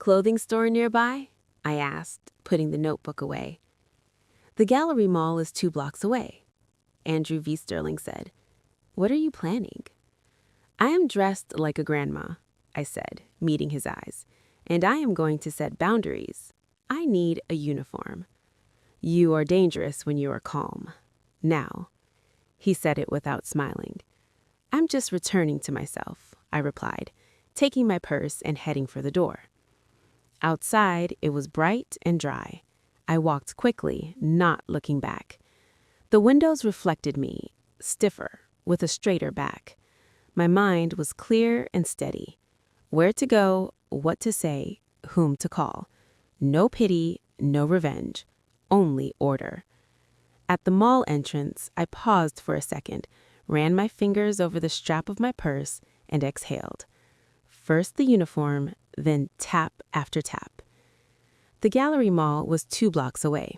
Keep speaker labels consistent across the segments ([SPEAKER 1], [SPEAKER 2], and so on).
[SPEAKER 1] clothing store nearby?" I asked, putting the notebook away. "The Gallery Mall is 2 blocks away," Andrew V. Sterling said. "What are you planning?" "I am dressed like a grandma," I said, meeting his eyes, "and I am going to set boundaries. I need a uniform." "You are dangerous when you are calm. Now." He said it without smiling. "I'm just returning to myself," I replied, taking my purse and heading for the door. Outside, it was bright and dry. I walked quickly, not looking back. The windows reflected me, stiffer, with a straighter back. My mind was clear and steady. Where to go, what to say, whom to call. No pity, no revenge, only order. At the mall entrance, I paused for a second, ran my fingers over the strap of my purse, and exhaled. First the uniform, then tap after tap. The Gallery Mall was 2 blocks away.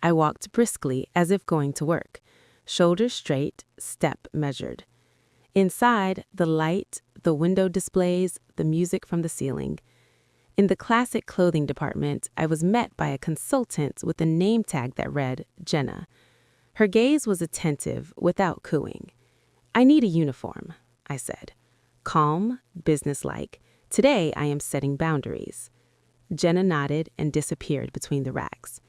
[SPEAKER 1] I walked briskly as if going to work, shoulders straight, step measured. Inside, the light, the window displays, the music from the ceiling. In the classic clothing department, I was met by a consultant with a name tag that read Jenna. Her gaze was attentive without cooing. "I need a uniform," I said. Calm, businesslike. "Today I am setting boundaries." Jenna nodded and disappeared between the racks.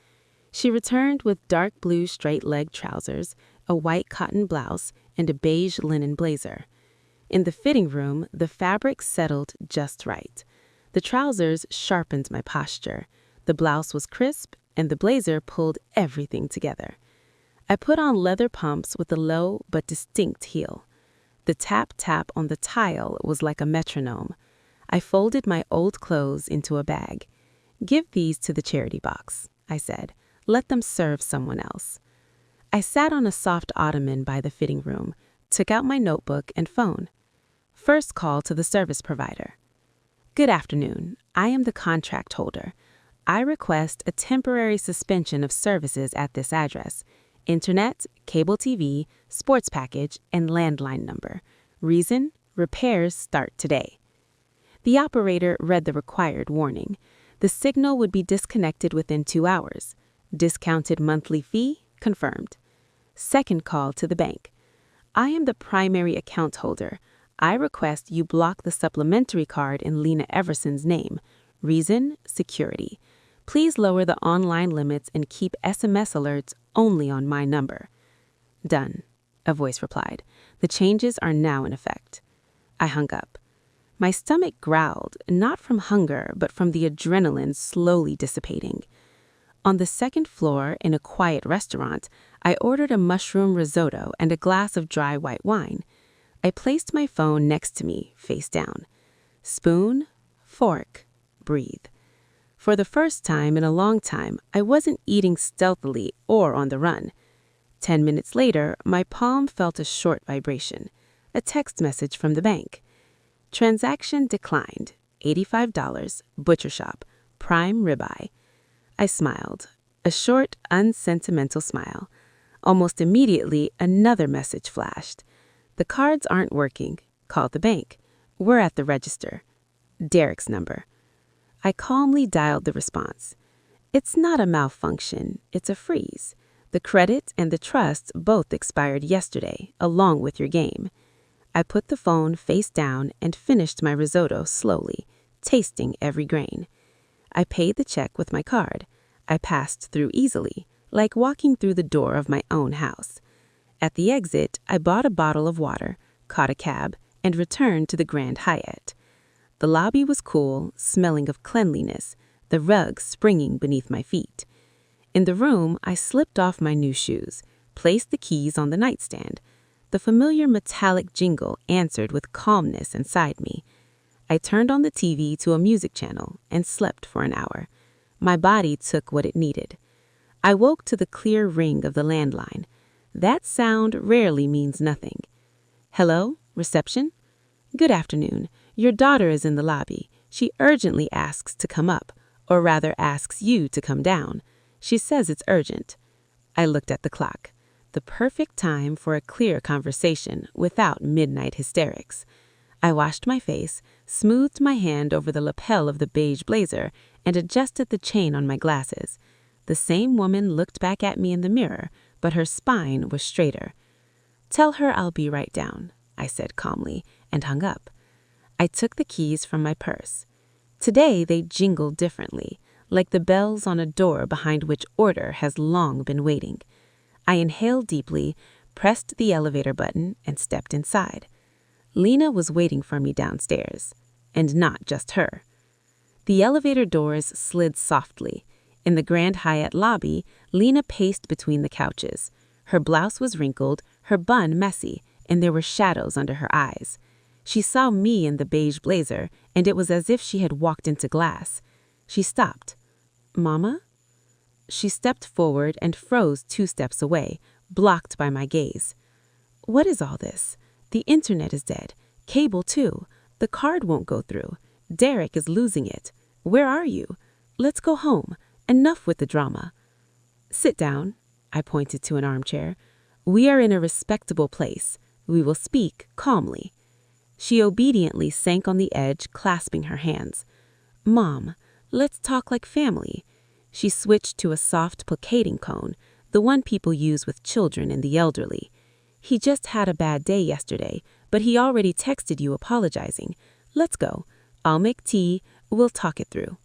[SPEAKER 1] She returned with dark blue straight-leg trousers, a white cotton blouse, and a beige linen blazer. In the fitting room, the fabric settled just right. The trousers sharpened my posture. The blouse was crisp, and the blazer pulled everything together. I put on leather pumps with a low but distinct heel. The tap-tap on the tile was like a metronome. I folded my old clothes into a bag. "Give these to the charity box," I said. "Let them serve someone else." I sat on a soft ottoman by the fitting room, took out my notebook and phone. First call to the service provider. "Good afternoon. I am the contract holder. I request a temporary suspension of services at this address. Internet, cable TV, sports package, and landline number. Reason: repairs start today." The operator read the required warning. The signal would be disconnected within 2 hours. Discounted monthly fee confirmed. Second call to the bank. "I am the primary account holder. I request you block the supplementary card in Lena Everson's name. Reason: security. Please lower the online limits and keep SMS alerts only on my number." "Done," a voice replied. "The changes are now in effect." I hung up. My stomach growled, not from hunger, but from the adrenaline slowly dissipating. On the second floor, in a quiet restaurant, I ordered a mushroom risotto and a glass of dry white wine. I placed my phone next to me, face down. Spoon, fork, breathe. For the first time in a long time, I wasn't eating stealthily or on the run. 10 minutes later, my palm felt a short vibration. A text message from the bank. "Transaction declined. $85, butcher shop, prime ribeye." I smiled, a short, unsentimental smile. Almost immediately, another message flashed. "The cards aren't working. Call the bank. We're at the register." Derek's number. I calmly dialed the response. "It's not a malfunction, it's a freeze. The credit and the trust both expired yesterday, along with your game." I put the phone face down and finished my risotto slowly, tasting every grain. I paid the check with my card. I passed through easily, like walking through the door of my own house. At the exit, I bought a bottle of water, caught a cab, and returned to the Grand Hyatt. The lobby was cool, smelling of cleanliness, the rug springing beneath my feet. In the room, I slipped off my new shoes, placed the keys on the nightstand. The familiar metallic jingle answered with calmness inside me. I turned on the TV to a music channel and slept for an hour. My body took what it needed. I woke to the clear ring of the landline. That sound rarely means nothing. "Hello, reception?" "Good afternoon. Your daughter is in the lobby. She urgently asks to come up, or rather asks you to come down. She says it's urgent." I looked at the clock. The perfect time for a clear conversation without midnight hysterics. I washed my face, smoothed my hand over the lapel of the beige blazer, and adjusted the chain on my glasses. The same woman looked back at me in the mirror, but her spine was straighter. "Tell her I'll be right down," I said calmly, and hung up. I took the keys from my purse. Today they jingled differently, like the bells on a door behind which order has long been waiting. I inhaled deeply, pressed the elevator button, and stepped inside. Lena was waiting for me downstairs, and not just her. The elevator doors slid softly. In the Grand Hyatt lobby, Lena paced between the couches. Her blouse was wrinkled, her bun messy, and there were shadows under her eyes. She saw me in the beige blazer, and it was as if she had walked into glass. She stopped. "Mama?" She stepped forward and froze 2 steps away, blocked by my gaze. "What is all this? The internet is dead. Cable too. The card won't go through. Derek is losing it. Where are you? Let's go home. Enough with the drama." "Sit down." I pointed to an armchair. "We are in a respectable place. We will speak calmly." She obediently sank on the edge, clasping her hands. "Mom, let's talk like family." She switched to a soft, placating tone, the one people use with children and the elderly. "He just had a bad day yesterday, but he already texted you apologizing. Let's go. I'll make tea. We'll talk it through."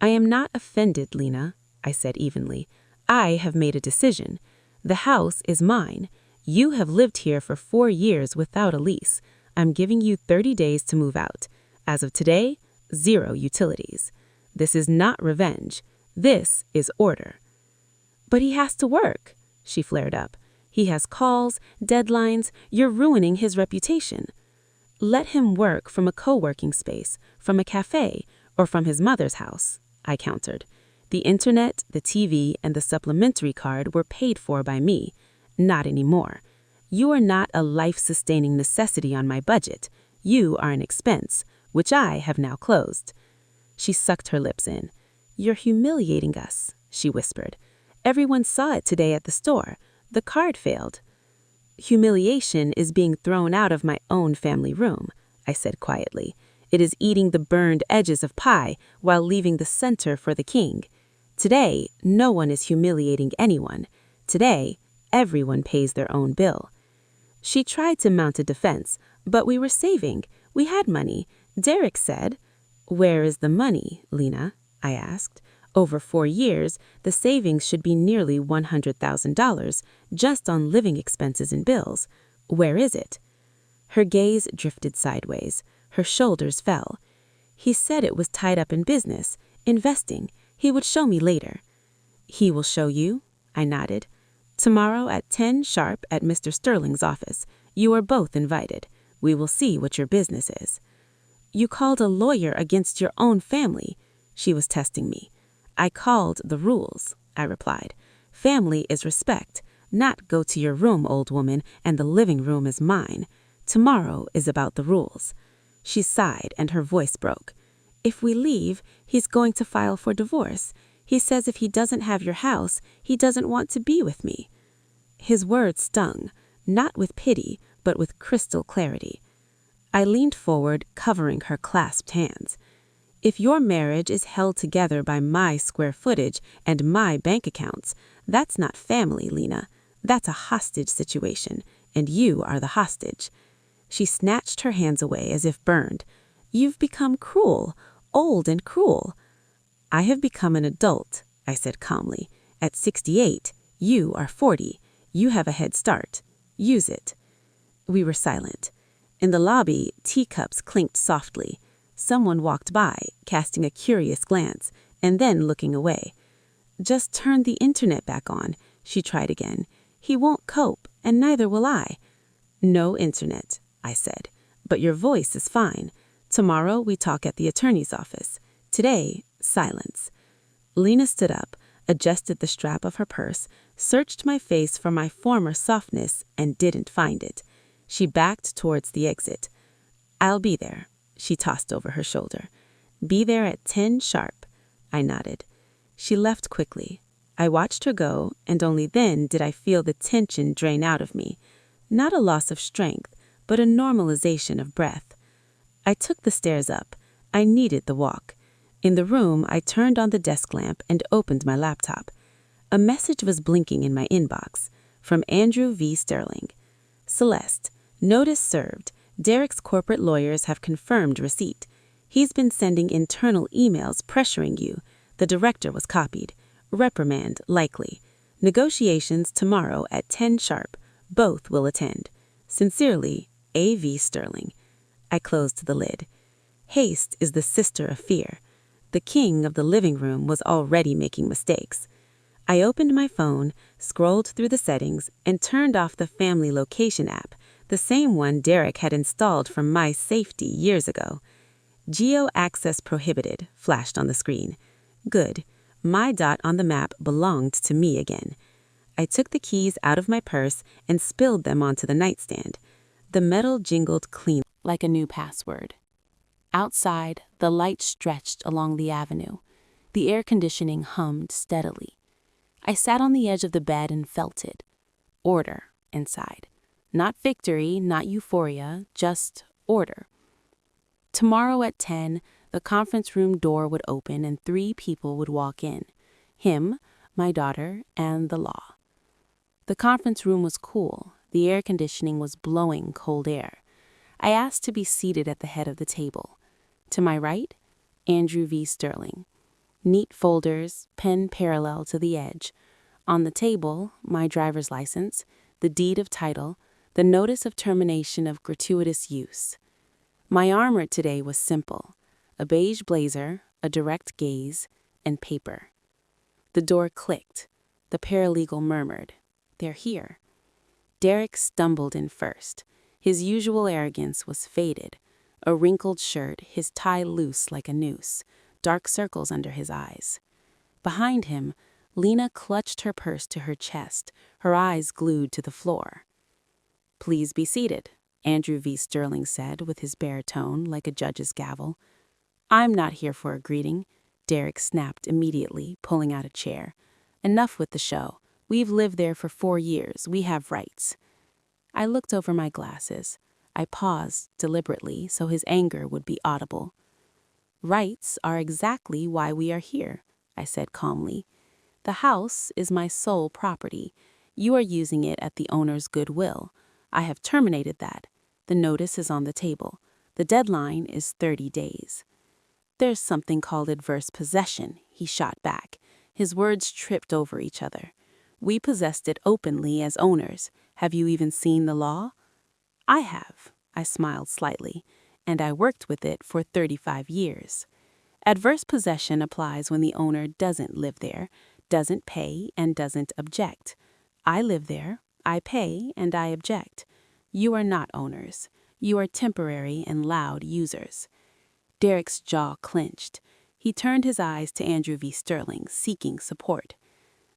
[SPEAKER 1] "I am not offended, Lena," I said evenly. "I have made a decision. The house is mine. You have lived here for 4 years without a lease. I'm giving you 30 days to move out. As of today, 0 utilities. This is not revenge. This is order." "But he has to work," she flared up. "He has calls, deadlines. You're ruining his reputation." "Let him work from a co-working space, from a cafe, or from his mother's house," I countered. "The internet, the TV, and the supplementary card were paid for by me. Not anymore. You are not a life-sustaining necessity on my budget. You are an expense, which I have now closed." She sucked her lips in. "You're humiliating us," she whispered. "Everyone saw it today at the store. The card failed." "Humiliation is being thrown out of my own family room," I said quietly. "It is eating the burned edges of pie while leaving the center for the king. Today, no one is humiliating anyone. Today, everyone pays their own bill." She tried to mount a defense, but we were saving. We had money. Derek said, "Where is the money, Lena?" I asked. "Over 4 years, the savings should be nearly $100,000 just on living expenses and bills. Where is it?" Her gaze drifted sideways. Her shoulders fell. "He said it was tied up in business, investing. He would show me later." "He will show you?" I nodded. "Tomorrow at 10 sharp at Mr. Sterling's office. You are both invited. We will see what your business is." "You called a lawyer against your own family." She was testing me. "I called the rules," I replied. "Family is respect, not go to your room, old woman, and the living room is mine. Tomorrow is about the rules." She sighed and her voice broke. "If we leave, he's going to file for divorce. He says if he doesn't have your house, he doesn't want to be with me." His words stung, not with pity, but with crystal clarity. I leaned forward, covering her clasped hands. "If your marriage is held together by my square footage and my bank accounts, that's not family, Lena. That's a hostage situation, and you are the hostage." She snatched her hands away as if burned. "You've become cruel, old and cruel." "I have become an adult," I said calmly. "At 68, you are 40. You have a head start. Use it." We were silent. In the lobby, teacups clinked softly. Someone walked by, casting a curious glance, and then looking away. "Just turn the internet back on," she tried again. "He won't cope, and neither will I." "No internet," I said. "But your voice is fine. Tomorrow we talk at the attorney's office. Today, silence." Lena stood up, adjusted the strap of her purse, searched my face for my former softness, and didn't find it. She backed towards the exit. "I'll be there," she tossed over her shoulder. "Be there at 10 sharp." I nodded. She left quickly. I watched her go, and only then did I feel the tension drain out of me. Not a loss of strength, but a normalization of breath. I took the stairs up. I needed the walk. In the room, I turned on the desk lamp and opened my laptop. A message was blinking in my inbox from Andrew V. Sterling. Celeste, notice served. Derek's corporate lawyers have confirmed receipt. He's been sending internal emails pressuring you. The director was copied. Reprimand likely. Negotiations tomorrow at 10 sharp. Both will attend. Sincerely, A.V. Sterling. I closed the lid. Haste is the sister of fear. The king of the living room was already making mistakes. I opened my phone, scrolled through the settings, and turned off the family location app, the same one Derek had installed for my safety years ago. Geo access prohibited flashed on the screen. Good. My dot on the map belonged to me again. I took the keys out of my purse and spilled them onto the nightstand. The metal jingled clean like a new password. Outside, the light stretched along the avenue. The air conditioning hummed steadily. I sat on the edge of the bed and felt it. Order inside. Not victory, not euphoria, just order. Tomorrow at 10, the conference room door would open and 3 people would walk in. Him, my daughter, and the law. The conference room was cool. The air conditioning was blowing cold air. I asked to be seated at the head of the table. To my right, Andrew V. Sterling. Neat folders, pen parallel to the edge. On the table, my driver's license, the deed of title, the notice of termination of gratuitous use. My armor today was simple: a beige blazer, a direct gaze, and paper. The door clicked. The paralegal murmured, "They're here." Derek stumbled in first. His usual arrogance was faded. A wrinkled shirt, his tie loose like a noose, dark circles under his eyes. Behind him, Lena clutched her purse to her chest, her eyes glued to the floor. "Please be seated," Andrew V. Sterling said with his baritone like a judge's gavel. "I'm not here for a greeting," Derek snapped immediately, pulling out a chair. "Enough with the show. We've lived there for 4 years. We have rights." I looked over my glasses. I paused deliberately so his anger would be audible. "Rights are exactly why we are here," I said calmly. "The house is my sole property. You are using it at the owner's goodwill. I have terminated that. The notice is on the table. The deadline is 30 days. "There's something called adverse possession," he shot back. His words tripped over each other. "We possessed it openly as owners. Have you even seen the law?" "I have," I smiled slightly, "and I worked with it for 35 years. Adverse possession applies when the owner doesn't live there, doesn't pay, and doesn't object. I live there, I pay, and I object. You are not owners. You are temporary and loud users." Derek's jaw clenched. He turned his eyes to Andrew V. Sterling, seeking support.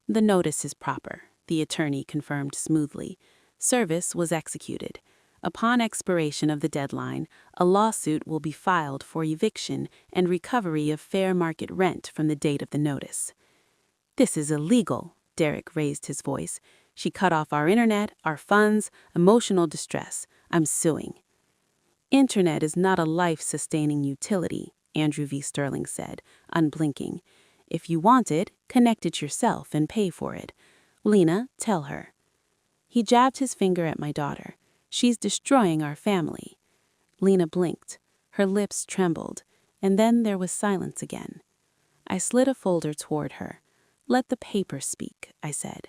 [SPEAKER 1] "The notice is proper," the attorney confirmed smoothly. "Service was executed. Upon expiration of the deadline, a lawsuit will be filed for eviction and recovery of fair market rent from the date of the notice." "This is illegal," Derek raised his voice. "She cut off our internet, our funds, emotional distress. I'm suing." "Internet is not a life-sustaining utility," Andrew V. Sterling said, unblinking. "If you want it, connect it yourself and pay for it. Lena, tell her." He jabbed his finger at my daughter. "She's destroying our family." Lena blinked. Her lips trembled, and then there was silence again. I slid a folder toward her. "Let the paper speak," I said.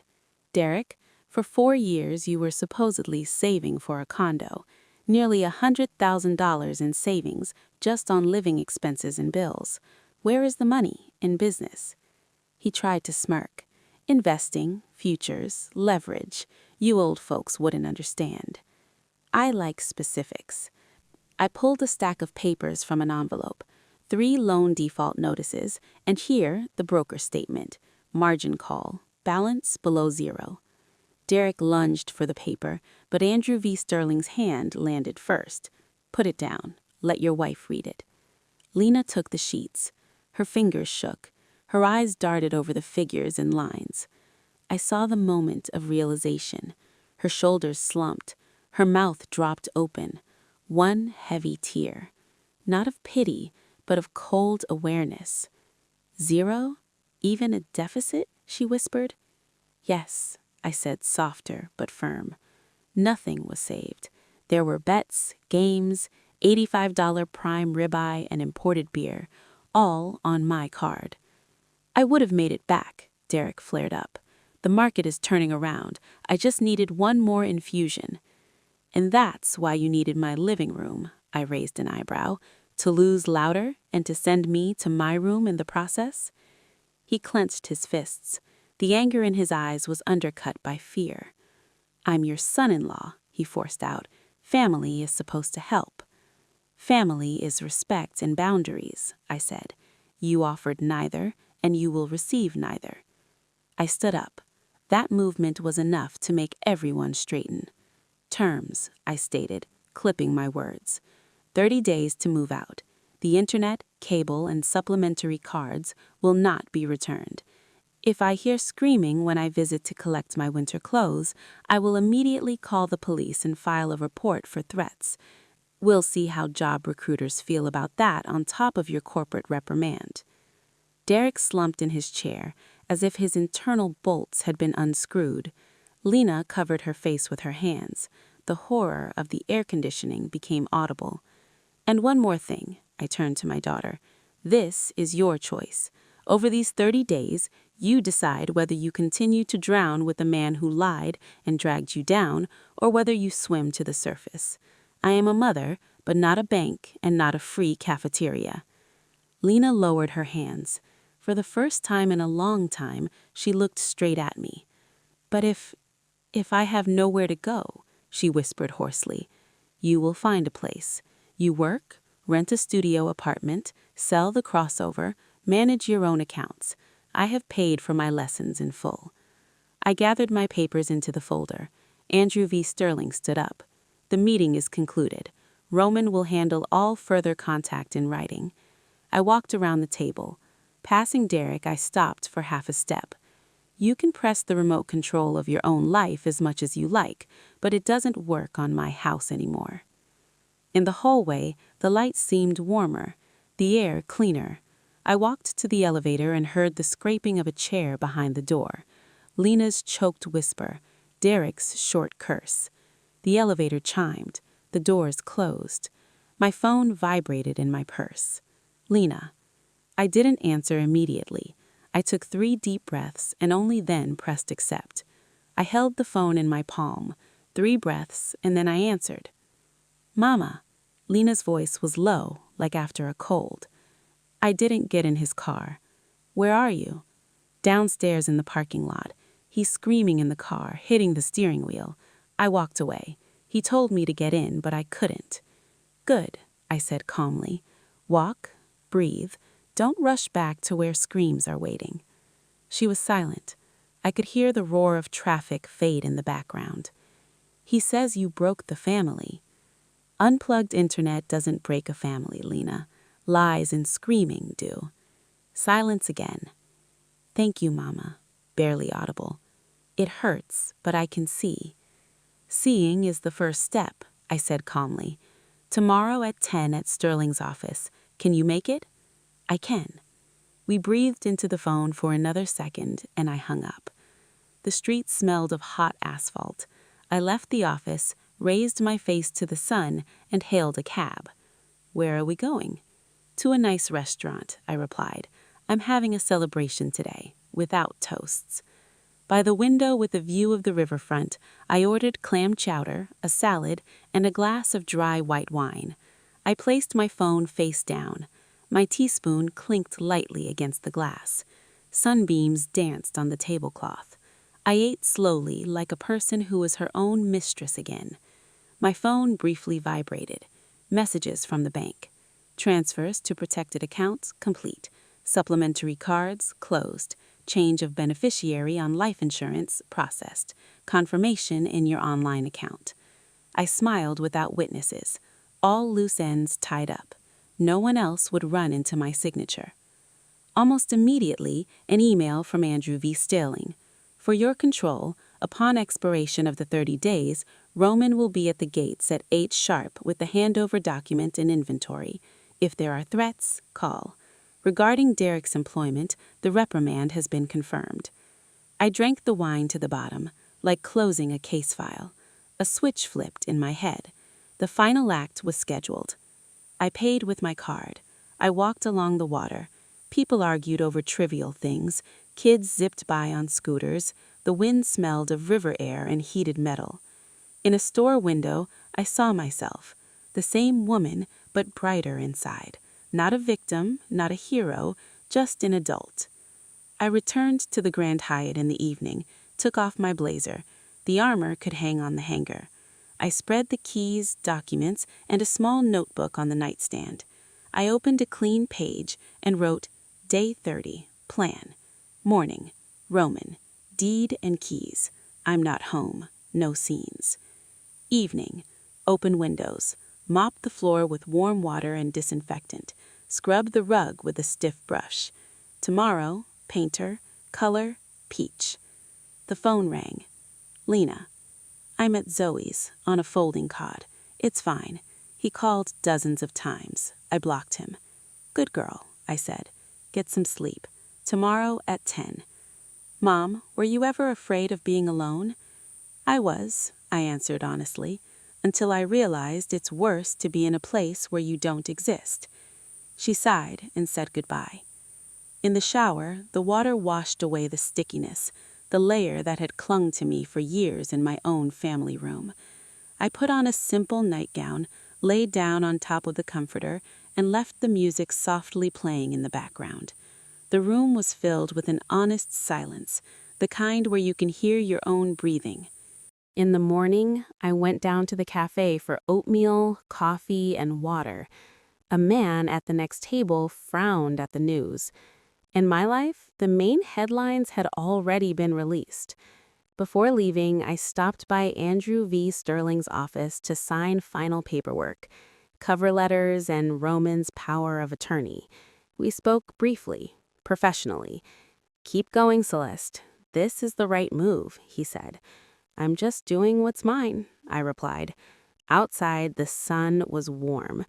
[SPEAKER 1] "Derek, for 4 years you were supposedly saving for a condo. Nearly $100,000 in savings just on living expenses and bills. Where is the money in business?" He tried to smirk. "Investing, futures, leverage. You old folks wouldn't understand." I like specifics. I pulled a stack of papers from an envelope. 3 loan default notices, and here the broker statement. Margin call. Balance below 0. Derek lunged for the paper, but Andrew V. Sterling's hand landed first. "Put it down. Let your wife read it." Lena took the sheets. Her fingers shook. Her eyes darted over the figures and lines. I saw the moment of realization. Her shoulders slumped. Her mouth dropped open. One heavy tear. not of pity, but of cold awareness. 0? Even a deficit? She whispered. Yes, I said, softer but firm. Nothing was saved. There were bets, games, $85 prime ribeye, and imported beer, all on my card. I would have made it back, Derek flared up. The market is turning around. I just needed one more infusion. And that's why you needed my living room, I raised an eyebrow, to lose louder and to send me to my room in the process? He clenched his fists. The anger in his eyes was undercut by fear. I'm your son-in-law, he forced out. Family is supposed to help. Family is respect and boundaries, I said. You offered neither, and you will receive neither. I stood up. That movement was enough to make everyone straighten. Terms, I stated, clipping my words. 30 days to move out. The internet, cable, and supplementary cards will not be returned. If I hear screaming when I visit to collect my winter clothes, I will immediately call the police and file a report for threats. We'll see how job recruiters feel about that on top of your corporate reprimand. Derek slumped in his chair, as if his internal bolts had been unscrewed. Lena covered her face with her hands. The horror of the air conditioning became audible. And one more thing, I turned to my daughter. This is your choice. Over these 30 days, you decide whether you continue to drown with the man who lied and dragged you down, or whether you swim to the surface. I am a mother, but not a bank and not a free cafeteria. Lena lowered her hands. For the first time in a long time, she looked straight at me. But if I have nowhere to go, she whispered hoarsely, you will find a place. You work, rent a studio apartment, sell the crossover, manage your own accounts. I have paid for my lessons in full. I gathered my papers into the folder. Andrew V. Sterling stood up. The meeting is concluded. Roman will handle all further contact in writing. I walked around the table. Passing Derek, I stopped for half a step. You can press the remote control of your own life as much as you like, but it doesn't work on my house anymore. In the hallway, the light seemed warmer, the air cleaner. I walked to the elevator and heard the scraping of a chair behind the door. Lena's choked whisper, Derek's short curse. The elevator chimed. The doors closed. My phone vibrated in my purse. Lena. I didn't answer immediately. I took 3 deep breaths and only then pressed accept. I held the phone in my palm. 3 breaths, and then I answered. Mama. Lena's voice was low, like after a cold. I didn't get in his car. Where are you? Downstairs in the parking lot. He's screaming in the car, hitting the steering wheel. I walked away. He told me to get in, but I couldn't. Good, I said calmly. Walk, breathe. Don't rush back to where screams are waiting. She was silent. I could hear the roar of traffic fade in the background. He says you broke the family. Unplugged internet doesn't break a family, Lena. Lies and screaming do. Silence again. Thank you, Mama. Barely audible. It hurts, but I can see. Seeing is the first step, I said calmly. Tomorrow at 10 at Sterling's office. Can you make it? I can. We breathed into the phone for another second, and I hung up. The street smelled of hot asphalt. I left the office, raised my face to the sun, and hailed a cab. Where are we going? To a nice restaurant, I replied. I'm having a celebration today, without toasts. By the window with a view of the riverfront, I ordered clam chowder, a salad, and a glass of dry white wine. I placed my phone face down. My teaspoon clinked lightly against the glass. Sunbeams danced on the tablecloth. I ate slowly, like a person who was her own mistress again. My phone briefly vibrated. Messages from the bank. Transfers to protected accounts complete. Supplementary cards closed. Change of beneficiary on life insurance processed. Confirmation in your online account. I smiled without witnesses. All loose ends tied up. No one else would run into my signature. Almost immediately, an email from Andrew V. Sterling. For your control, upon expiration of the 30 days, Roman will be at the gates at 8 sharp with the handover document and inventory.
[SPEAKER 2] If there are threats, call. Regarding Derek's employment, the reprimand has been confirmed. I drank the wine to the bottom, like closing a case file. A switch flipped in my head. The final act was scheduled. I paid with my card. I walked along the water. People argued over trivial things. Kids zipped by on scooters. The wind smelled of river air and heated metal. In a store window, I saw myself. The same woman, but brighter inside. Not a victim, not a hero, just an adult. I returned to the Grand Hyatt in the evening, took off my blazer. The armor could hang on the hanger. I spread the keys, documents, and a small notebook on the nightstand. I opened a clean page and wrote, Day 30, Plan. Morning, Roman, Deed and keys. I'm not home, no scenes. Evening, open windows. Mop the floor with warm water and disinfectant. Scrub the rug with a stiff brush. Tomorrow, painter, color, peach. The phone rang. Lena. I'm at Zoe's, on a folding cot. It's fine. He called dozens of times. I blocked him. Good girl, I said. Get some sleep. Tomorrow at 10. Mom, were you ever afraid of being alone? I was, I answered honestly, until I realized it's worse to be in a place where you don't exist. She sighed and said goodbye. In the shower, the water washed away the stickiness, the layer that had clung to me for years in my own family room. I put on a simple nightgown, laid down on top of the comforter, and left the music softly playing in the background. The room was filled with an honest silence, the kind where you can hear your own breathing. In the morning, I went down to the cafe for oatmeal, coffee, and water. A man at the next table frowned at the news. In my life, the main headlines had already been released. Before leaving, I stopped by Andrew V. Sterling's office to sign final paperwork, cover letters, and Roman's power of attorney. We spoke briefly, professionally. Keep going, Celeste. This is the right move, he said. I'm just doing what's mine, I replied. Outside, the sun was warm.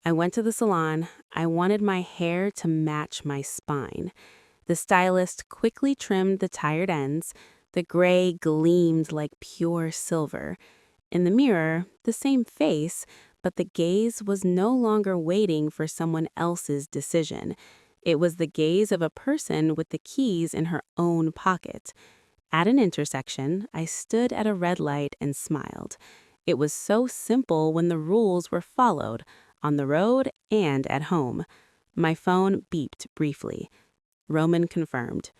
[SPEAKER 2] I went to the salon. I wanted my hair to match my spine. The stylist quickly trimmed the tired ends. The gray gleamed like pure silver. In the mirror, the same face, but the gaze was no longer waiting for someone else's decision. It was the gaze of a person with the keys in her own pocket. At an intersection, I stood at a red light and smiled. It was so simple when the rules were followed, on the road and at home. My phone beeped briefly. Roman confirmed.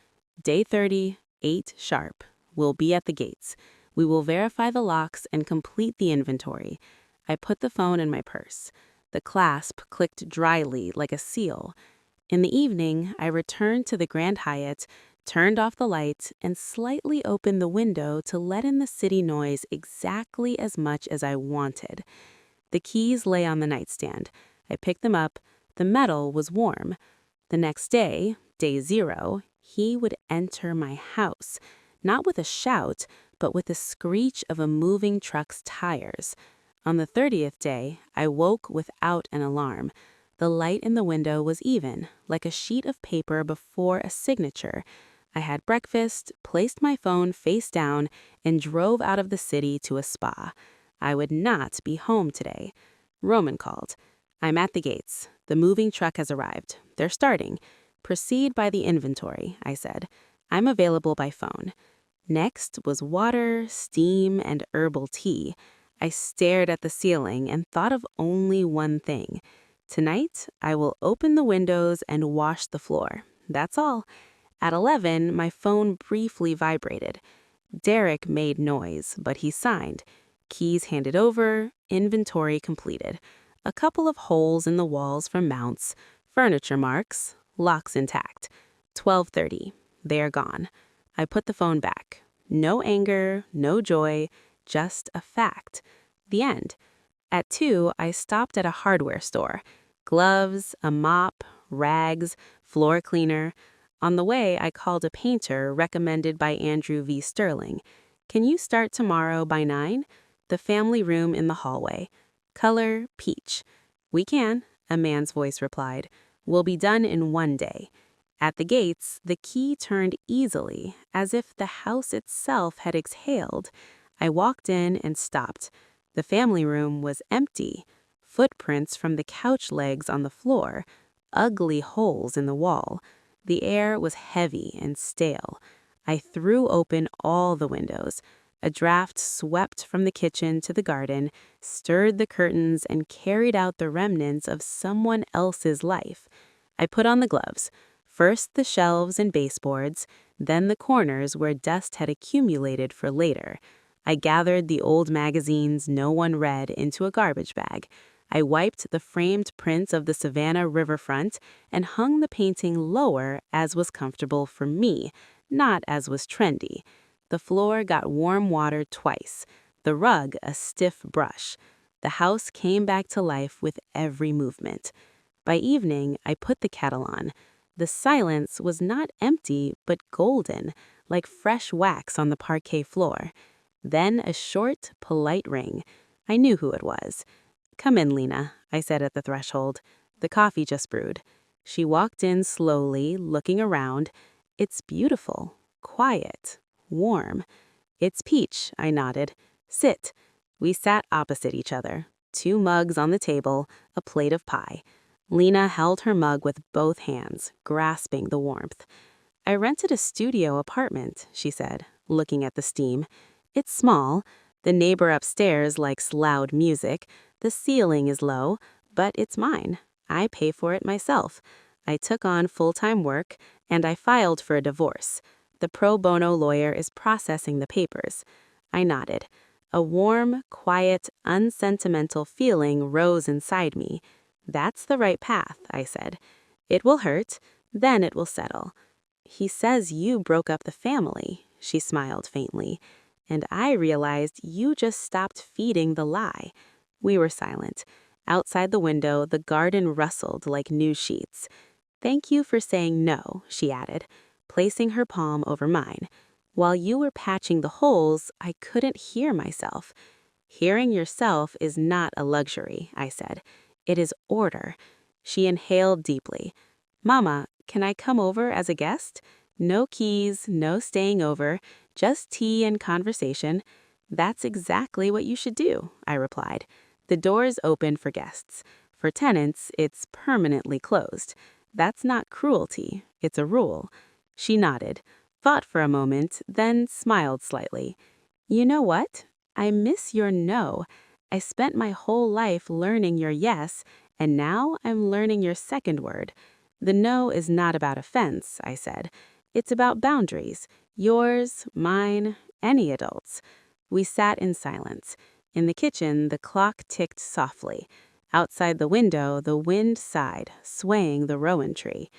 [SPEAKER 2] Day 30, 8 sharp. We'll be at the gates. We will verify the locks and complete the inventory. I put the phone in my purse. The clasp clicked dryly like a seal. In the evening, I returned to the Grand Hyatt, turned off the light, and slightly opened the window to let in the city noise exactly as much as I wanted. The keys lay on the nightstand. I picked them up. The metal was warm. The next day, day 0, he would enter my house, not with a shout, but with the screech of a moving truck's tires. On the 30th day, I woke without an alarm. The light in the window was even, like a sheet of paper before a signature. I had breakfast, placed my phone face down, and drove out of the city to a spa. I would not be home today. Roman called. I'm at the gates. The moving truck has arrived. They're starting. Proceed by the inventory, I said. I'm available by phone. Next was water, steam, and herbal tea. I stared at the ceiling and thought of only one thing. Tonight, I will open the windows and wash the floor. That's all. At 11, my phone briefly vibrated. Derek made noise, but he signed. Keys handed over, inventory completed. A couple of holes in the walls for mounts, furniture marks, locks intact. 12:30. They're gone. I put the phone back. No anger, no joy, just a fact. The end. At 2, I stopped at a hardware store. Gloves, a mop, rags, floor cleaner. On the way, I called a painter recommended by Andrew V. Sterling. Can you start tomorrow by 9? The family room in the hallway. Color, peach. We can.
[SPEAKER 1] a man's voice replied. "Will be done in 1 day." At the gates, the key turned easily, as if the house itself had exhaled. I walked in and stopped. The family room was empty. Footprints from the couch legs on the floor, ugly holes in the wall. The air was heavy and stale. I threw open all the windows. A draft swept from the kitchen to the garden, stirred the curtains, and carried out the remnants of someone else's life. I put on the gloves. First the shelves and baseboards, then the corners where dust had accumulated for later. I gathered the old magazines no one read into a garbage bag. I wiped the framed prints of the Savannah riverfront and hung the painting lower as was comfortable for me, not as was trendy. The floor got warm water twice, the rug a stiff brush. The house came back to life with every movement. By evening, I put the kettle on. The silence was not empty, but golden, like fresh wax on the parquet floor. Then a short, polite ring. I knew who it was. "Come in, Lena," I said at the threshold. "The coffee just brewed." She walked in slowly, looking around. "It's beautiful, quiet, warm." "It's peach," I nodded. "Sit." We sat opposite each other. 2 mugs on the table, a plate of pie. Lena held her mug with both hands, grasping the warmth. "I rented a studio apartment," she said, looking at the steam. "It's small. The neighbor upstairs likes loud music. The ceiling is low, but it's mine. I pay for it myself. I took on full-time work, and I filed for a divorce. The pro bono lawyer is processing the papers." I nodded. A warm, quiet, unsentimental feeling rose inside me. "That's the right path," I said. "It will hurt, then it will settle." "He says you broke up the family," she smiled faintly. "And I realized you just stopped feeding the lie." We were silent. Outside the window, the garden rustled like news sheets. "Thank you for saying no," she added, placing her palm over mine. "While you were patching the holes, I couldn't hear myself." "Hearing yourself is not a luxury," I said. "It is order." She inhaled deeply. "Mama, can I come over as a guest? No keys, no staying over, just tea and conversation." "That's exactly what you should do," I replied. "The door's open for guests. For tenants, it's permanently closed. That's not cruelty, it's a rule." She nodded, thought for a moment, then smiled slightly. "You know what? I miss your no. I spent my whole life learning your yes, and now I'm learning your second word. The no is not about offense," I said. "It's about boundaries. Yours, mine, any adult's." We sat in silence. In the kitchen, the clock ticked softly. Outside the window, the wind sighed, swaying the rowan tree.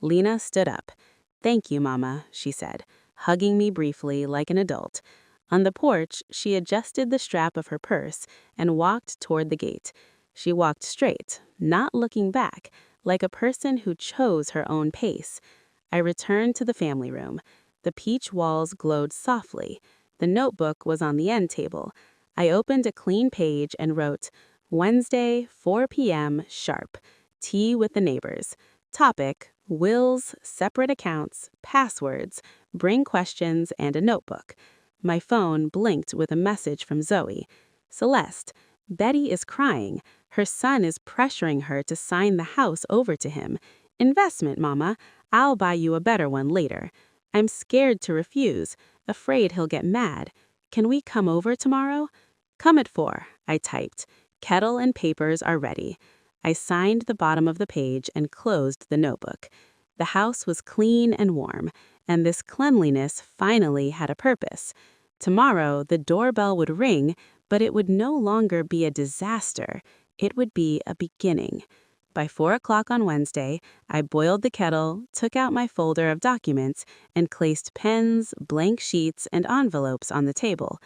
[SPEAKER 1] Lena stood up. "Thank you, Mama," she said, hugging me briefly like an adult. On the porch, she adjusted the strap of her purse and walked toward the gate. She walked straight, not looking back, like a person who chose her own pace. I returned to the family room. The peach walls glowed softly. The notebook was on the end table. I opened a clean page and wrote, "Wednesday, 4 p.m. sharp. Tea with the neighbors. Topic, wills, separate accounts, passwords, bring questions, and a notebook." My phone blinked with a message from Zoe. "Celeste, Betty is crying. Her son is pressuring her to sign the house over to him. Investment, Mama. I'll buy you a better one later. I'm scared to refuse, afraid he'll get mad. Can we come over tomorrow?" "Come at 4, I typed. "Kettle and papers are ready." I signed the bottom of the page and closed the notebook. The house was clean and warm, and this cleanliness finally had a purpose. Tomorrow, the doorbell would ring, but it would no longer be a disaster. It would be a beginning. By 4 o'clock on Wednesday, I boiled the kettle, took out my folder of documents, and placed pens, blank sheets, and envelopes on the table.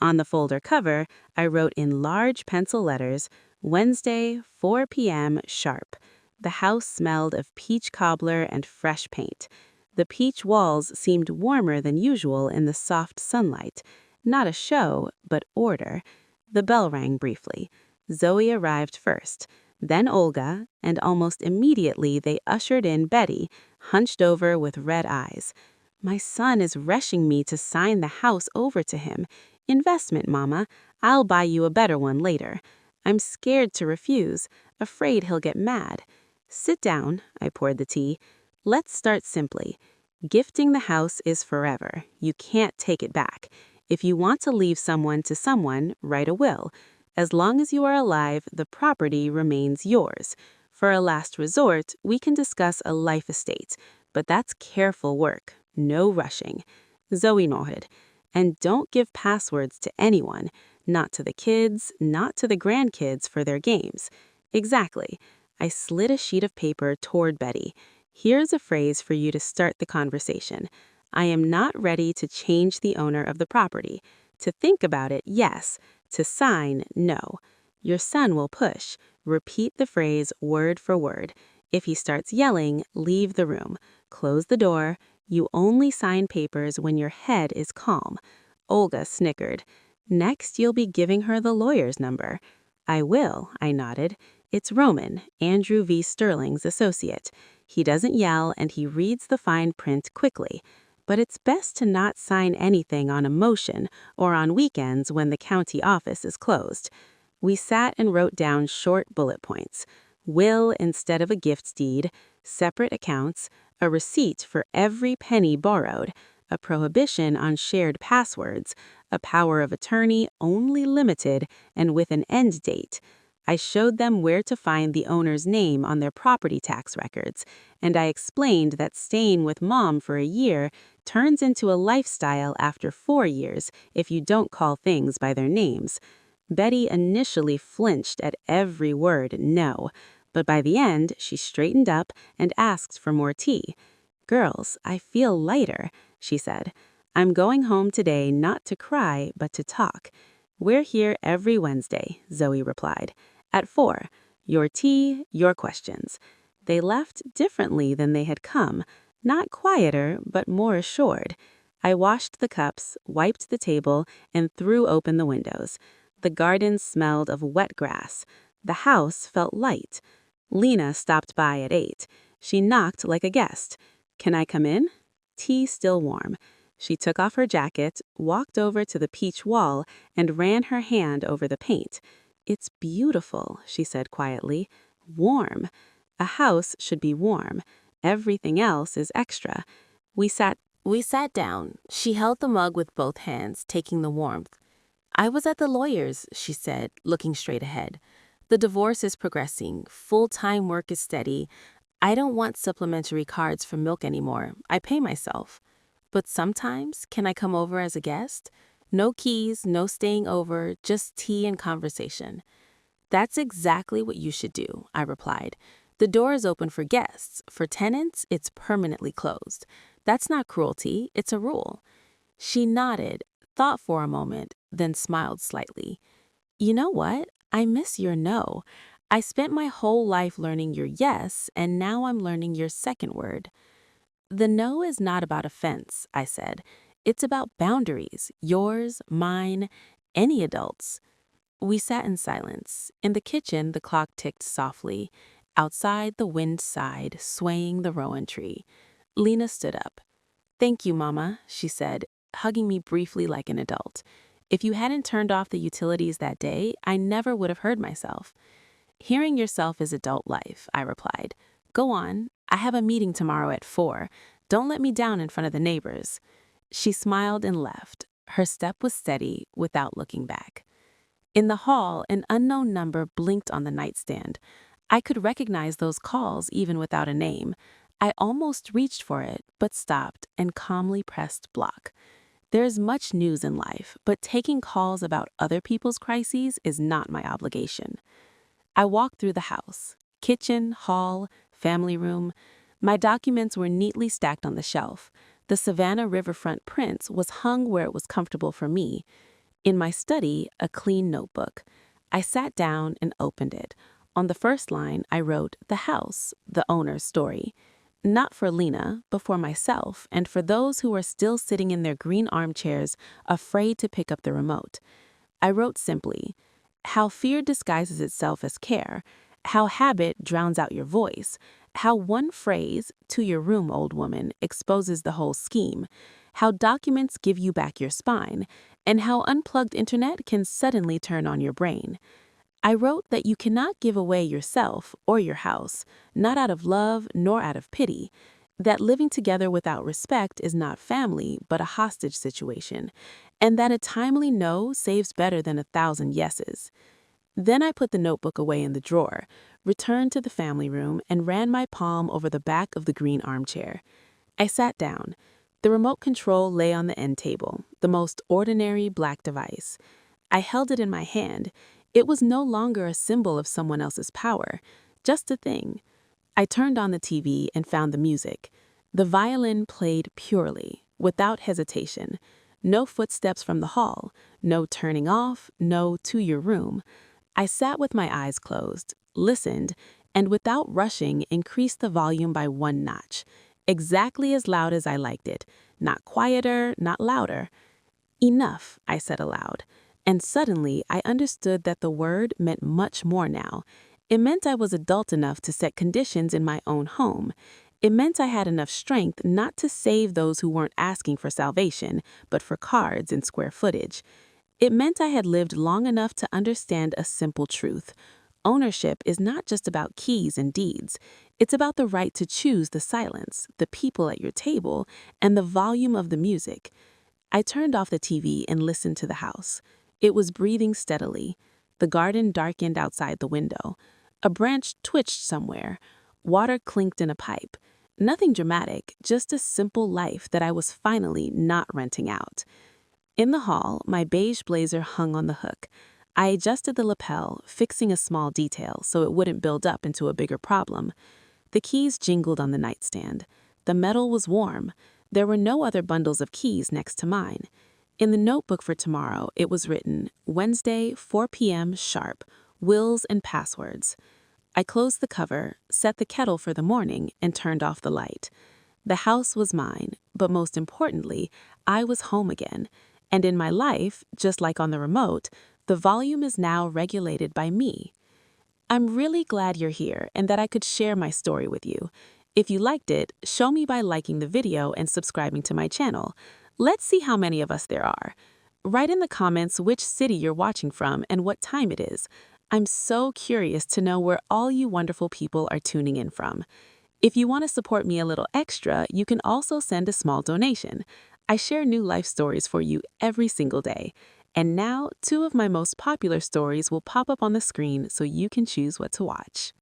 [SPEAKER 1] On the folder cover, I wrote in large pencil letters, "Wednesday, 4 p.m. sharp." The house smelled of peach cobbler and fresh paint. The peach walls seemed warmer than usual in the soft sunlight. Not a show, but order. The bell rang briefly. Zoe arrived first.
[SPEAKER 2] then Olga, and almost immediately they ushered in Betty, hunched over with red eyes. My son is rushing me to sign the house over to him. Investment, Mama. I'll buy you a better one later. I'm scared to refuse, afraid he'll get mad. Sit down, I poured the tea. Let's start simply. Gifting the house is forever. You can't take it back. If you want to leave someone to someone, write a will. As long as you are alive, the property remains yours. For a last resort, we can discuss a life estate, but that's careful work, no rushing. Zoe nodded. And don't give passwords to anyone, not to the kids, not to the grandkids for their games. Exactly. I slid a sheet of paper toward Betty. Here's a phrase for you to start the conversation. I am not ready to change the owner of the property. To think about it, yes. To sign, no. Your son will push. Repeat the phrase word for word. If he starts yelling, leave the room. Close the door. You only sign papers when your head is calm. Olga snickered. Next, you'll be giving her the lawyer's number. I will, I nodded. It's Roman, Andrew V. Sterling's associate. He doesn't yell and he reads the fine print quickly. But it's best to not sign anything on emotion or on weekends when the county office is closed. We sat and wrote down short bullet points. Will instead of a gift deed, separate accounts, a receipt for every penny borrowed, a prohibition on shared passwords, a power of attorney only limited and with an end date. I showed them where to find the owner's name on their property tax records, and I explained that staying with Mom for a year turns into a lifestyle after 4 years if you don't call things by their names. Betty initially flinched at every word no, but by the end she straightened up and asked for more tea. Girls, I feel lighter, she said. I'm going home today not to cry, but to talk. We're here every Wednesday, Zoe replied. At 4. Your tea, your questions. They left differently than they had come, not quieter, but more assured. I washed the cups, wiped the table, and threw open the windows. The garden smelled of wet grass. The house felt light. Lena stopped by at 8. She knocked like a guest. Can I come in? Tea still warm. She took off her jacket, walked over to the peach wall, and ran her hand over the paint. It's beautiful, she said quietly. Warm. A house should be warm. Everything else is extra. We sat down. She held the mug with both hands, taking the warmth. I was at the lawyer's, she said, looking straight ahead. The divorce is progressing. Full-time work is steady. I don't want supplementary cards for milk anymore. I pay myself. But sometimes, can I come over as a guest? No keys, no staying over, just tea and conversation. That's exactly what you should do, I replied. The door is open for guests. For tenants, it's permanently closed. That's not cruelty, it's a rule. She nodded, thought for a moment, then smiled slightly. You know what? I miss your no. I spent my whole life learning your yes, and now I'm learning your second word. The no is not about offense, I said. It's about boundaries, yours, mine, any adult's. We sat in silence. In the kitchen, the clock ticked softly. Outside, the wind sighed, swaying the rowan tree. Lena stood up. Thank you, Mama, she said, hugging me briefly like an adult. If you hadn't turned off the utilities that day, I never would have heard myself. Hearing yourself is adult life, I replied. Go on. I have a meeting tomorrow at 4. Don't let me down in front of the neighbors. She smiled and left. Her step was steady, without looking back. In the hall, an unknown number blinked on the nightstand. I could recognize those calls even without a name. I almost reached for it, but stopped and calmly pressed block. There's much news in life, but taking calls about other people's crises is not my obligation. I walked through the house. Kitchen, hall, family room. My documents were neatly stacked on the shelf. The Savannah riverfront prints was hung where it was comfortable for me. In my study, a clean notebook. I sat down and opened it. On the first line, I wrote, "The house, the owner's story." Not for Lena, but for myself and for those who are still sitting in their green armchairs, afraid to pick up the remote. I wrote simply, "How fear disguises itself as care. how habit drowns out your voice, how one phrase, "to your room, old woman," exposes the whole scheme, how documents give you back your spine, and how unplugged internet can suddenly turn on your brain. I wrote that you cannot give away yourself or your house, not out of love nor out of pity, that living together without respect is not family but a hostage situation, and that a timely no saves better than 1,000 yeses. Then I put the notebook away in the drawer, returned to the family room, and ran my palm over the back of the green armchair. I sat down. The remote control lay on the end table, the most ordinary black device. I held it in my hand. It was no longer a symbol of someone else's power, just a thing. I turned on the TV and found the music. The violin played purely, without hesitation. No footsteps from the hall, no turning off, no "to your room." I sat with my eyes closed, listened, and without rushing increased the volume by 1 notch, exactly as loud as I liked it, not quieter, not louder. "Enough," I said aloud, and suddenly I understood that the word meant much more now. It meant I was adult enough to set conditions in my own home. It meant I had enough strength not to save those who weren't asking for salvation, but for cards and square footage. It meant I had lived long enough to understand a simple truth. Ownership is not just about keys and deeds. It's about the right to choose the silence, the people at your table, and the volume of the music. I turned off the TV and listened to the house. It was breathing steadily. The garden darkened outside the window. A branch twitched somewhere. Water clinked in a pipe. Nothing dramatic, just a simple life that I was finally not renting out. In the hall, my beige blazer hung on the hook. I adjusted the lapel, fixing a small detail so it wouldn't build up into a bigger problem. The keys jingled on the nightstand. The metal was warm. There were no other bundles of keys next to mine. In the notebook for tomorrow, it was written, "Wednesday, 4 p.m. sharp, wills and passwords." I closed the cover, set the kettle for the morning, and turned off the light. The house was mine, but most importantly, I was home again. And in my life, just like on the remote, the volume is now regulated by me. I'm really glad you're here and that I could share my story with you. If you liked it, show me by liking the video and subscribing to my channel. Let's see how many of us there are. Write in the comments which city you're watching from and what time it is. I'm so curious to know where all you wonderful people are tuning in from. If you want to support me a little extra, you can also send a small donation. I share new life stories for you every single day. And now, 2 of my most popular stories will pop up on the screen so you can choose what to watch.